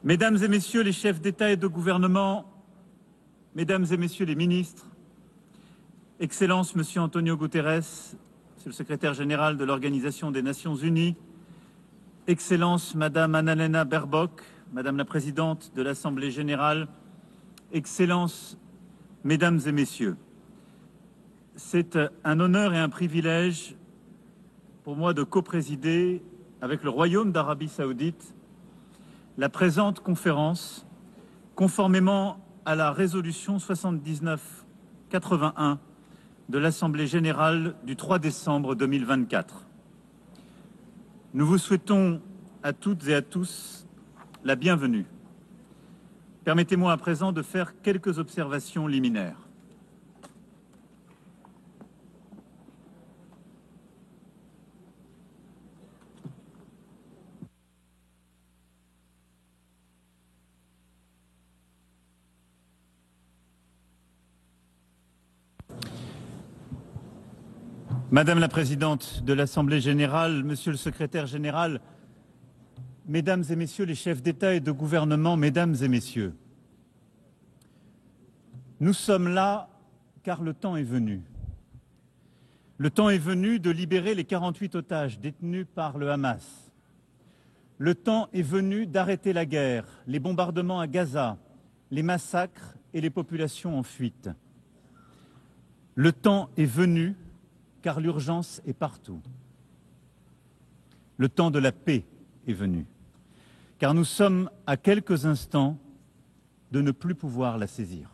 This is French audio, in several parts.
Mesdames et Messieurs les chefs d'État et de gouvernement, Mesdames et Messieurs les ministres, Excellence Monsieur Antonio Guterres, Monsieur le secrétaire général de l'Organisation des Nations Unies, Excellence Madame Annalena Baerbock, Madame la Présidente de l'Assemblée générale, Excellences, Mesdames et Messieurs, c'est un honneur et un privilège pour moi de coprésider avec le Royaume d'Arabie Saoudite la présente conférence, conformément à la résolution 79/81 de l'Assemblée générale du 3 décembre 2024. Nous vous souhaitons à toutes et à tous la bienvenue. Permettez-moi à présent de faire quelques observations liminaires. Madame la Présidente de l'Assemblée générale, Monsieur le Secrétaire général, Mesdames et Messieurs les chefs d'État et de gouvernement, Mesdames et Messieurs, nous sommes là car le temps est venu. Le temps est venu de libérer les 48 otages détenus par le Hamas. Le temps est venu d'arrêter la guerre, les bombardements à Gaza, les massacres et les populations en fuite. Le temps est venu car l'urgence est partout. Le temps de la paix est venu, car nous sommes à quelques instants de ne plus pouvoir la saisir.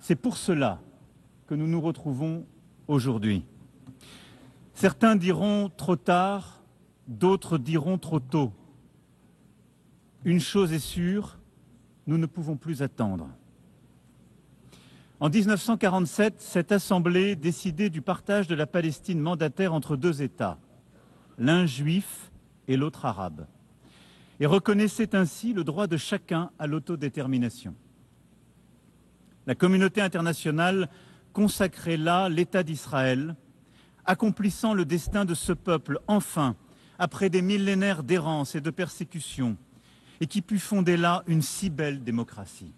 C'est pour cela que nous nous retrouvons aujourd'hui. Certains diront trop tard, d'autres diront trop tôt. Une chose est sûre, nous ne pouvons plus attendre. En 1947, cette Assemblée décidait du partage de la Palestine mandataire entre deux États, l'un juif et l'autre arabe, et reconnaissait ainsi le droit de chacun à l'autodétermination. La communauté internationale consacrait là l'État d'Israël, accomplissant le destin de ce peuple, enfin, après des millénaires d'errance et de persécution, et qui put fonder là une si belle démocratie.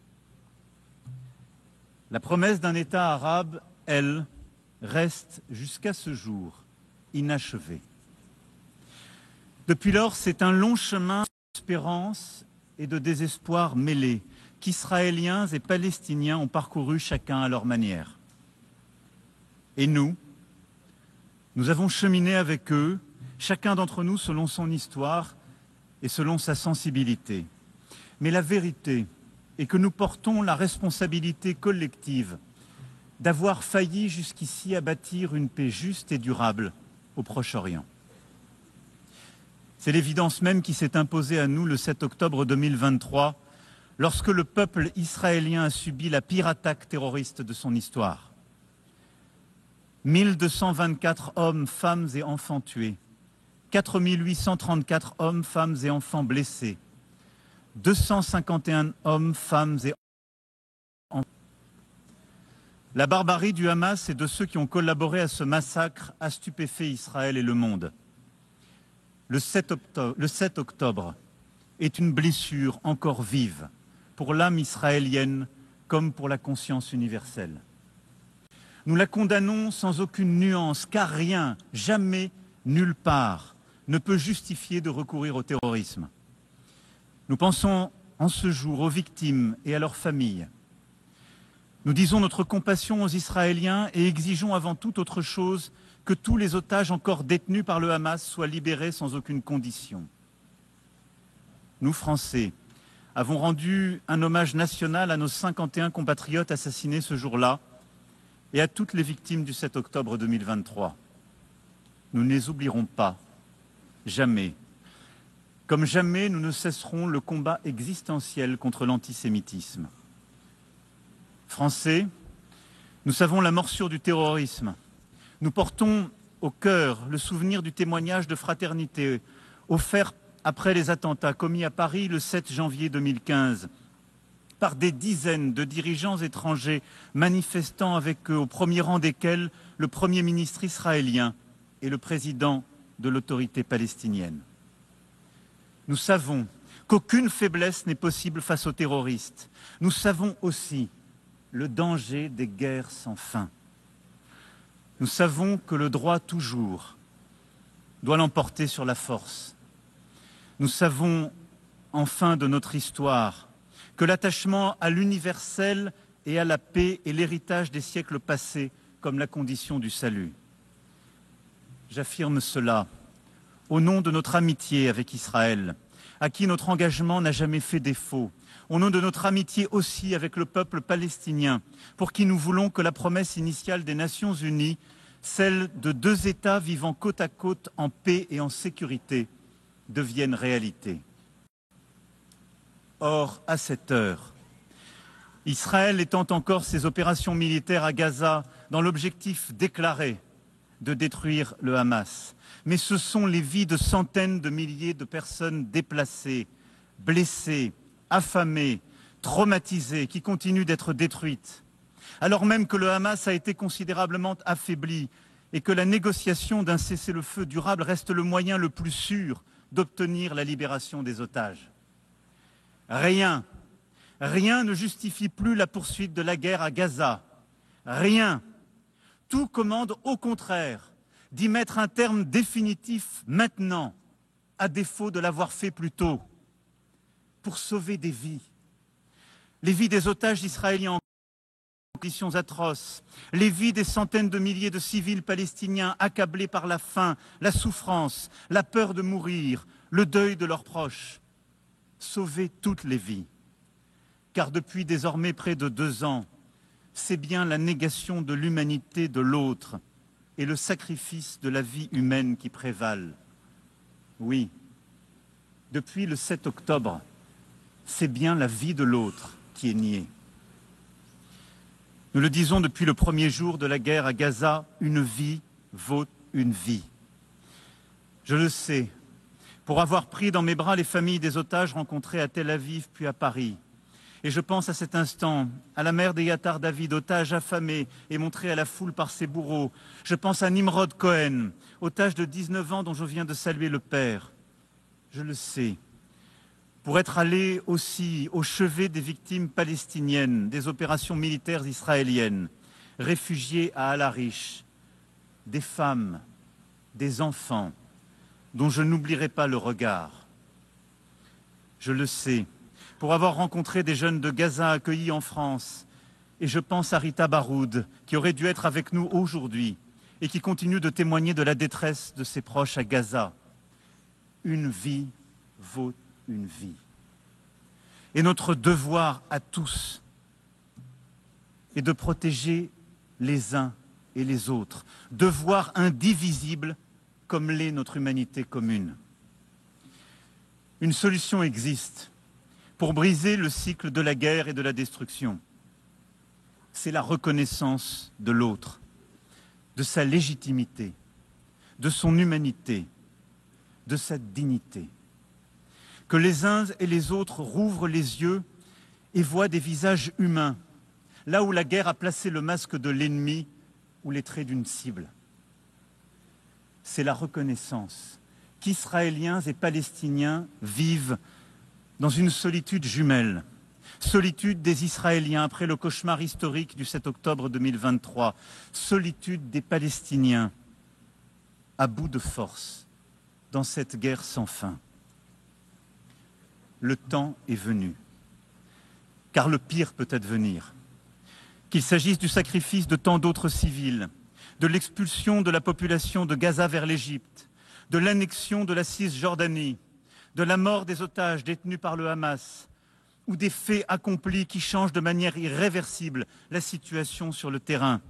La promesse d'un État arabe, elle, reste jusqu'à ce jour inachevée. Depuis lors, c'est un long chemin d'espérance et de désespoir mêlés qu'Israéliens et Palestiniens ont parcouru chacun à leur manière. Et nous avons cheminé avec eux, chacun d'entre nous selon son histoire et selon sa sensibilité. Mais la vérité est que nous portons la responsabilité collective d'avoir failli jusqu'ici à bâtir une paix juste et durable au Proche-Orient. C'est l'évidence même qui s'est imposée à nous le 7 octobre 2023, lorsque le peuple israélien a subi la pire attaque terroriste de son histoire. 1224 hommes, femmes et enfants tués, 4834 hommes, femmes et enfants blessés, 251 hommes, femmes et enfants. La barbarie du Hamas et de ceux qui ont collaboré à ce massacre a stupéfait Israël et le monde. Le 7 octobre est une blessure encore vive pour l'âme israélienne comme pour la conscience universelle. Nous la condamnons sans aucune nuance, car rien, jamais, nulle part, ne peut justifier de recourir au terrorisme. Nous pensons en ce jour aux victimes et à leurs familles. Nous disons notre compassion aux Israéliens et exigeons avant toute autre chose que tous les otages encore détenus par le Hamas soient libérés sans aucune condition. Nous, Français, avons rendu un hommage national à nos 51 compatriotes assassinés ce jour-là et à toutes les victimes du 7 octobre 2023. Nous ne les oublierons pas, jamais. Comme jamais, nous ne cesserons le combat existentiel contre l'antisémitisme. Français, nous savons la morsure du terrorisme. Nous portons au cœur le souvenir du témoignage de fraternité offert après les attentats commis à Paris le 7 janvier 2015 par des dizaines de dirigeants étrangers manifestant avec eux, au premier rang desquels le Premier ministre israélien et le président de l'autorité palestinienne. Nous savons qu'aucune faiblesse n'est possible face aux terroristes. Nous savons aussi le danger des guerres sans fin. Nous savons que le droit toujours doit l'emporter sur la force. Nous savons, enfin, de notre histoire, que l'attachement à l'universel et à la paix est l'héritage des siècles passés comme la condition du salut. J'affirme cela au nom de notre amitié avec Israël, à qui notre engagement n'a jamais fait défaut, au nom de notre amitié aussi avec le peuple palestinien, pour qui nous voulons que la promesse initiale des Nations Unies, celle de 2 États vivant côte à côte en paix et en sécurité, devienne réalité. Or, à cette heure, Israël étend encore ses opérations militaires à Gaza dans l'objectif déclaré de détruire le Hamas. Mais ce sont les vies de centaines de milliers de personnes déplacées, blessées, affamées, traumatisées, qui continuent d'être détruites. Alors même que le Hamas a été considérablement affaibli et que la négociation d'un cessez-le-feu durable reste le moyen le plus sûr d'obtenir la libération des otages. Rien ne justifie plus la poursuite de la guerre à Gaza. Rien. Tout commande au contraire d'y mettre un terme définitif maintenant, à défaut de l'avoir fait plus tôt, pour sauver des vies. Les vies des otages israéliens en conditions atroces, les vies des centaines de milliers de civils palestiniens accablés par la faim, la souffrance, la peur de mourir, le deuil de leurs proches. Sauver toutes les vies. Car depuis désormais près de 2 ans, c'est bien la négation de l'humanité de l'autre et le sacrifice de la vie humaine qui prévalent. Oui, depuis le 7 octobre, c'est bien la vie de l'autre qui est niée. Nous le disons depuis le premier jour de la guerre à Gaza, une vie vaut une vie. Je le sais, pour avoir pris dans mes bras les familles des otages rencontrés à Tel Aviv puis à Paris. Et je pense à cet instant à la mère d'Eyatar David, otage affamé et montré à la foule par ses bourreaux. Je pense à Nimrod Cohen, otage de 19 ans dont je viens de saluer le père. Je le sais, pour être allé aussi au chevet des victimes palestiniennes des opérations militaires israéliennes, réfugiés à Al-Arish, des femmes, des enfants, dont je n'oublierai pas le regard. Je le sais, pour avoir rencontré des jeunes de Gaza accueillis en France. Et je pense à Rita Baroud, qui aurait dû être avec nous aujourd'hui et qui continue de témoigner de la détresse de ses proches à Gaza. Une vie vaut une vie. Et notre devoir à tous est de protéger les uns et les autres. Devoir indivisible comme l'est notre humanité commune. Une solution existe pour briser le cycle de la guerre et de la destruction. C'est la reconnaissance de l'autre, de sa légitimité, de son humanité, de sa dignité. Que les uns et les autres rouvrent les yeux et voient des visages humains, là où la guerre a placé le masque de l'ennemi ou les traits d'une cible. C'est la reconnaissance qu'Israéliens et Palestiniens vivent dans une solitude jumelle, solitude des Israéliens après le cauchemar historique du 7 octobre 2023, solitude des Palestiniens à bout de force dans cette guerre sans fin. Le temps est venu, car le pire peut advenir. Qu'il s'agisse du sacrifice de tant d'autres civils, de l'expulsion de la population de Gaza vers l'Égypte, de l'annexion de la Cisjordanie, de la mort des otages détenus par le Hamas, ou des faits accomplis qui changent de manière irréversible la situation sur le terrain.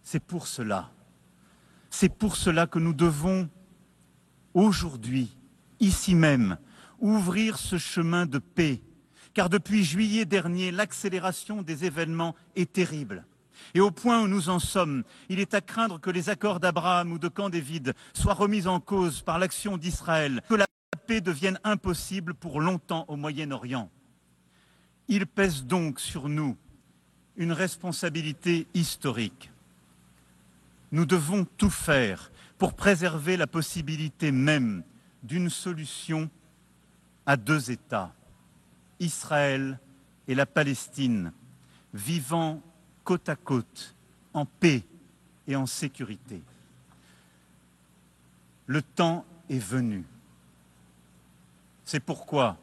C'est pour cela que nous devons aujourd'hui, ici même, ouvrir ce chemin de paix, car depuis juillet dernier, l'accélération des événements est terrible. Et au point où nous en sommes, il est à craindre que les accords d'Abraham ou de Camp David soient remis en cause par l'action d'Israël, que la paix devienne impossible pour longtemps au Moyen-Orient. Il pèse donc sur nous une responsabilité historique. Nous devons tout faire pour préserver la possibilité même d'une solution à deux États, Israël et la Palestine, vivant côte à côte, en paix et en sécurité. Le temps est venu. C'est pourquoi,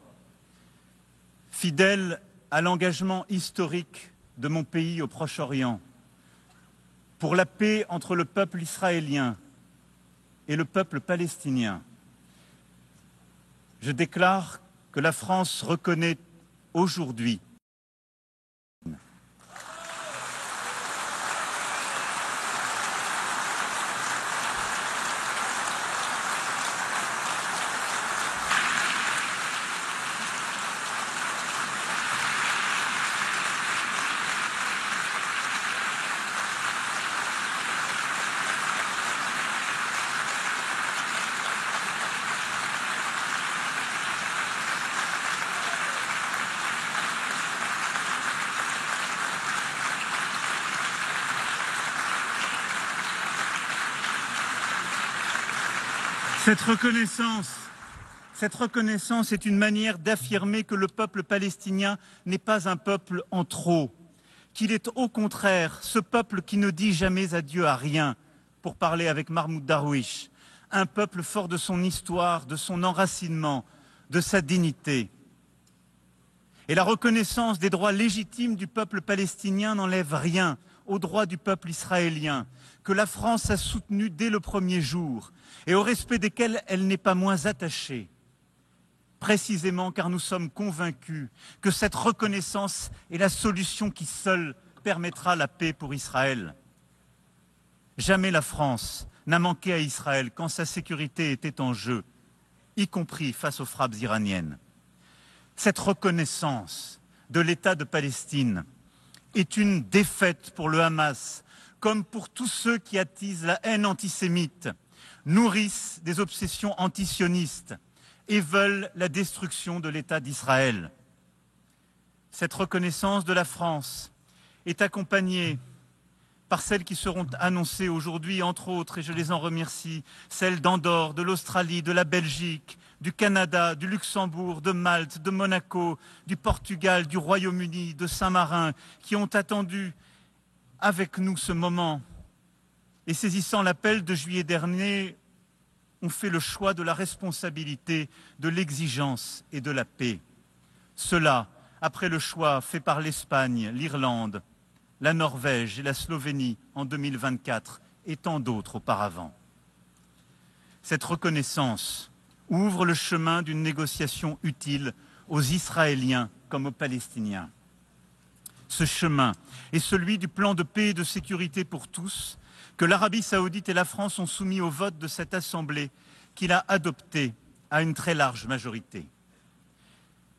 fidèle à l'engagement historique de mon pays au Proche-Orient, pour la paix entre le peuple israélien et le peuple palestinien, je déclare que la France reconnaît aujourd'hui Cette reconnaissance est une manière d'affirmer que le peuple palestinien n'est pas un peuple en trop, qu'il est au contraire ce peuple qui ne dit jamais adieu à rien, pour parler avec Mahmoud Darwish, un peuple fort de son histoire, de son enracinement, de sa dignité. Et la reconnaissance des droits légitimes du peuple palestinien n'enlève rien aux droits du peuple israélien, que la France a soutenu dès le premier jour et au respect desquels elle n'est pas moins attachée, précisément car nous sommes convaincus que cette reconnaissance est la solution qui seule permettra la paix pour Israël. Jamais la France n'a manqué à Israël quand sa sécurité était en jeu, y compris face aux frappes iraniennes. Cette reconnaissance de l'État de Palestine est une défaite pour le Hamas, comme pour tous ceux qui attisent la haine antisémite, nourrissent des obsessions antisionistes et veulent la destruction de l'État d'Israël. Cette reconnaissance de la France est accompagnée par celles qui seront annoncées aujourd'hui, entre autres, et je les en remercie, celles d'Andorre, de l'Australie, de la Belgique, du Canada, du Luxembourg, de Malte, de Monaco, du Portugal, du Royaume-Uni, de Saint-Marin, qui ont attendu avec nous ce moment et saisissant l'appel de juillet dernier, ont fait le choix de la responsabilité, de l'exigence et de la paix. Cela, après le choix fait par l'Espagne, l'Irlande, la Norvège et la Slovénie en 2024 et tant d'autres auparavant. Cette reconnaissance ouvre le chemin d'une négociation utile aux Israéliens comme aux Palestiniens. Ce chemin est celui du plan de paix et de sécurité pour tous que l'Arabie saoudite et la France ont soumis au vote de cette Assemblée qu'il a adopté à une très large majorité.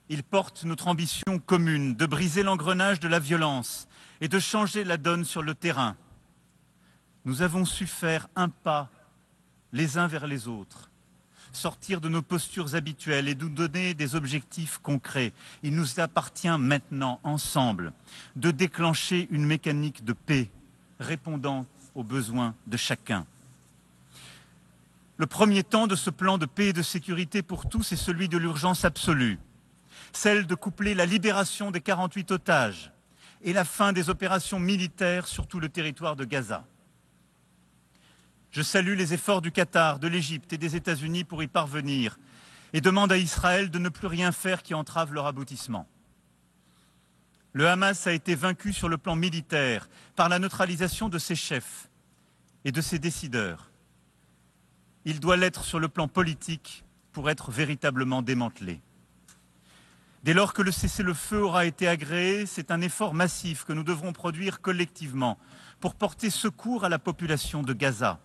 Il porte notre ambition commune de briser l'engrenage de la violence et de changer la donne sur le terrain. Nous avons su faire un pas les uns vers les autres, sortir de nos postures habituelles et nous donner des objectifs concrets. Il nous appartient maintenant, ensemble, de déclencher une mécanique de paix répondant aux besoins de chacun. Le premier temps de ce plan de paix et de sécurité pour tous est celui de l'urgence absolue, celle de coupler la libération des 48 otages et la fin des opérations militaires sur tout le territoire de Gaza. Je salue les efforts du Qatar, de l'Égypte et des États-Unis pour y parvenir et demande à Israël de ne plus rien faire qui entrave leur aboutissement. Le Hamas a été vaincu sur le plan militaire par la neutralisation de ses chefs et de ses décideurs. Il doit l'être sur le plan politique pour être véritablement démantelé. Dès lors que le cessez-le-feu aura été agréé, c'est un effort massif que nous devrons produire collectivement pour porter secours à la population de Gaza.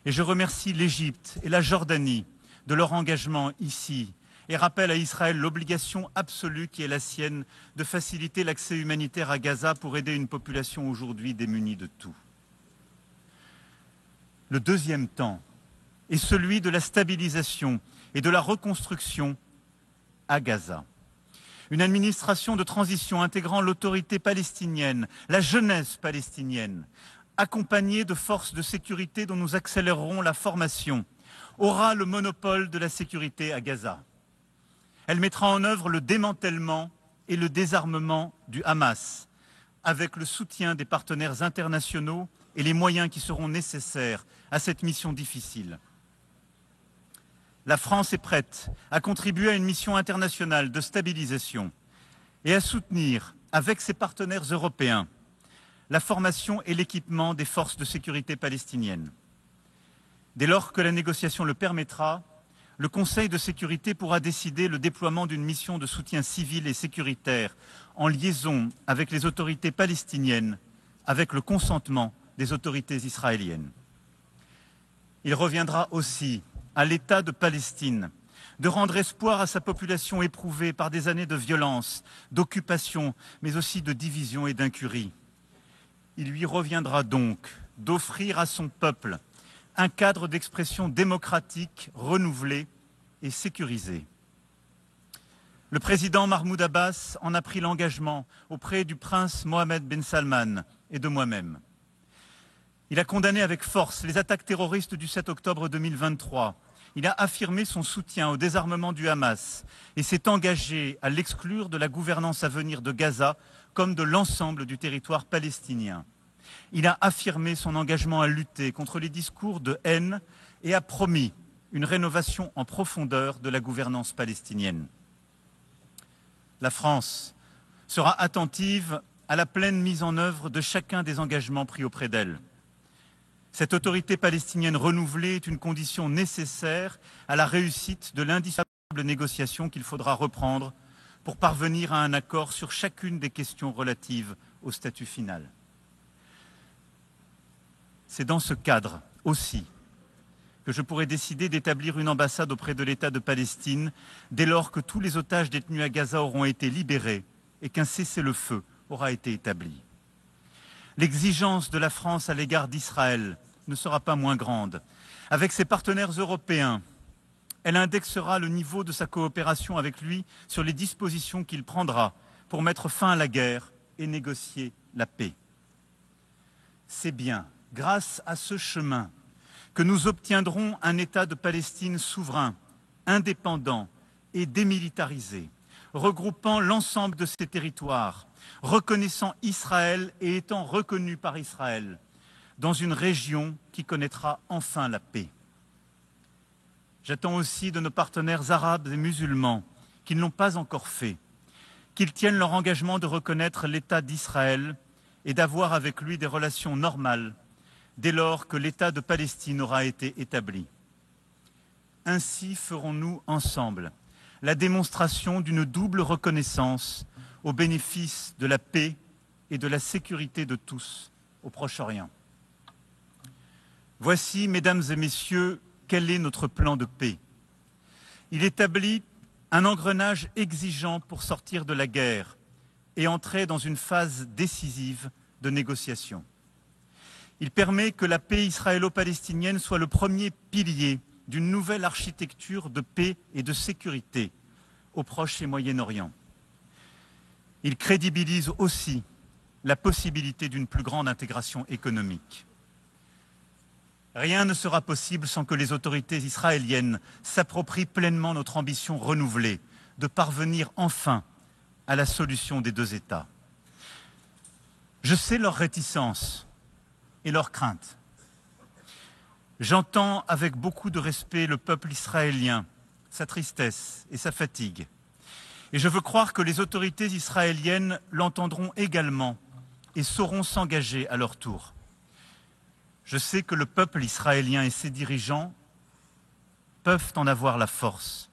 Et je remercie l'Égypte et la Jordanie de leur engagement ici et rappelle à Israël l'obligation absolue qui est la sienne de faciliter l'accès humanitaire à Gaza pour aider une population aujourd'hui démunie de tout. Le deuxième temps est celui de la stabilisation et de la reconstruction à Gaza. Une administration de transition intégrant l'autorité palestinienne, la jeunesse palestinienne, accompagnée de forces de sécurité dont nous accélérerons la formation, aura le monopole de la sécurité à Gaza. Elle mettra en œuvre le démantèlement et le désarmement du Hamas, avec le soutien des partenaires internationaux et les moyens qui seront nécessaires à cette mission difficile. La France est prête à contribuer à une mission internationale de stabilisation et à soutenir, avec ses partenaires européens, la formation et l'équipement des forces de sécurité palestiniennes. Dès lors que la négociation le permettra, le Conseil de sécurité pourra décider le déploiement d'une mission de soutien civil et sécuritaire en liaison avec les autorités palestiniennes, avec le consentement des autorités israéliennes. Il reviendra aussi à l'État de Palestine de rendre espoir à sa population éprouvée par des années de violence, d'occupation, mais aussi de division et d'incurie. Il lui reviendra donc d'offrir à son peuple un cadre d'expression démocratique renouvelé et sécurisé. Le président Mahmoud Abbas en a pris l'engagement auprès du prince Mohammed Ben Salman et de moi-même. Il a condamné avec force les attaques terroristes du 7 octobre 2023. Il a affirmé son soutien au désarmement du Hamas et s'est engagé à l'exclure de la gouvernance à venir de Gaza comme de l'ensemble du territoire palestinien. Il a affirmé son engagement à lutter contre les discours de haine et a promis une rénovation en profondeur de la gouvernance palestinienne. La France sera attentive à la pleine mise en œuvre de chacun des engagements pris auprès d'elle. Cette autorité palestinienne renouvelée est une condition nécessaire à la réussite de l'indissoluble négociation qu'il faudra reprendre pour parvenir à un accord sur chacune des questions relatives au statut final. C'est dans ce cadre aussi que je pourrais décider d'établir une ambassade auprès de l'État de Palestine dès lors que tous les otages détenus à Gaza auront été libérés et qu'un cessez-le-feu aura été établi. L'exigence de la France à l'égard d'Israël ne sera pas moins grande. Avec ses partenaires européens, elle indexera le niveau de sa coopération avec lui sur les dispositions qu'il prendra pour mettre fin à la guerre et négocier la paix. C'est bien grâce à ce chemin que nous obtiendrons un État de Palestine souverain, indépendant et démilitarisé, regroupant l'ensemble de ses territoires, reconnaissant Israël et étant reconnu par Israël, dans une région qui connaîtra enfin la paix. J'attends aussi de nos partenaires arabes et musulmans, qui ne l'ont pas encore fait, qu'ils tiennent leur engagement de reconnaître l'État d'Israël et d'avoir avec lui des relations normales dès lors que l'État de Palestine aura été établi. Ainsi ferons-nous ensemble la démonstration d'une double reconnaissance au bénéfice de la paix et de la sécurité de tous au Proche-Orient. Voici, mesdames et messieurs, quel est notre plan de paix. Il établit un engrenage exigeant pour sortir de la guerre et entrer dans une phase décisive de négociation. Il permet que la paix israélo-palestinienne soit le premier pilier d'une nouvelle architecture de paix et de sécurité au Proche et Moyen-Orient. Il crédibilise aussi la possibilité d'une plus grande intégration économique. Rien ne sera possible sans que les autorités israéliennes s'approprient pleinement notre ambition renouvelée de parvenir enfin à la solution des deux États. Je sais leur réticence et leurs craintes. J'entends avec beaucoup de respect le peuple israélien, sa tristesse et sa fatigue. Et je veux croire que les autorités israéliennes l'entendront également et sauront s'engager à leur tour. Je sais que le peuple israélien et ses dirigeants peuvent en avoir la force.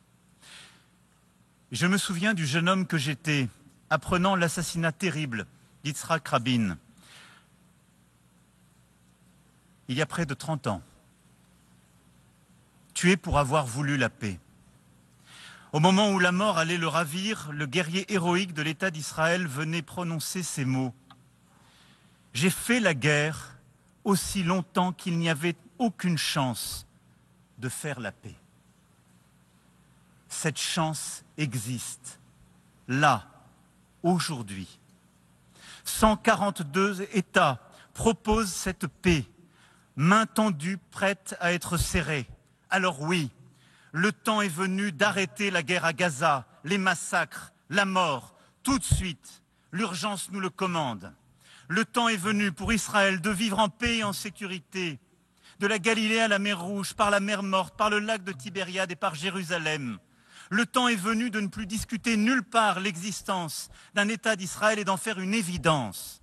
Je me souviens du jeune homme que j'étais, apprenant l'assassinat terrible d'Yitzhak Rabin, il y a près de 30 ans, tué pour avoir voulu la paix. Au moment où la mort allait le ravir, le guerrier héroïque de l'État d'Israël venait prononcer ces mots. « J'ai fait la guerre aussi longtemps qu'il n'y avait aucune chance de faire la paix. » Cette chance existe, là, aujourd'hui. 142 États proposent cette paix, main tendue, prête à être serrée, Alors oui, le temps est venu d'arrêter la guerre à Gaza, les massacres, la mort, tout de suite. L'urgence nous le commande. Le temps est venu pour Israël de vivre en paix et en sécurité, de la Galilée à la mer Rouge, par la mer Morte, par le lac de Tibériade et par Jérusalem. Le temps est venu de ne plus discuter nulle part l'existence d'un État d'Israël et d'en faire une évidence.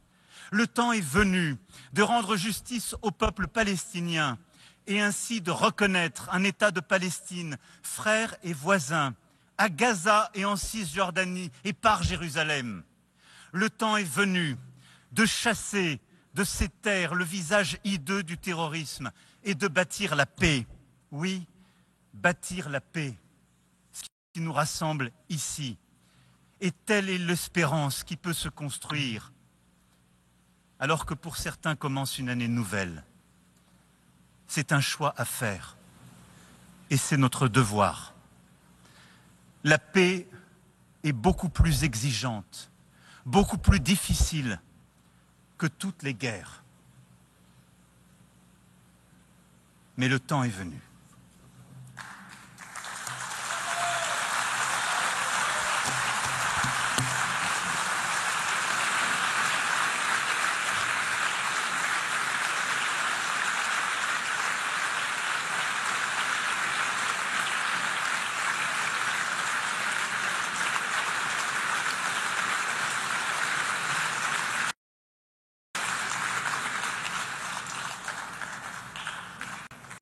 Le temps est venu de rendre justice au peuple palestinien et ainsi de reconnaître un État de Palestine, frère et voisin, à Gaza et en Cisjordanie et par Jérusalem. Le temps est venu de chasser de ces terres le visage hideux du terrorisme et de bâtir la paix. Oui, bâtir la paix, ce qui nous rassemble ici. Et telle est l'espérance qui peut se construire, alors que pour certains commence une année nouvelle. C'est un choix à faire, et c'est notre devoir. La paix est beaucoup plus exigeante, beaucoup plus difficile que toutes les guerres. Mais le temps est venu.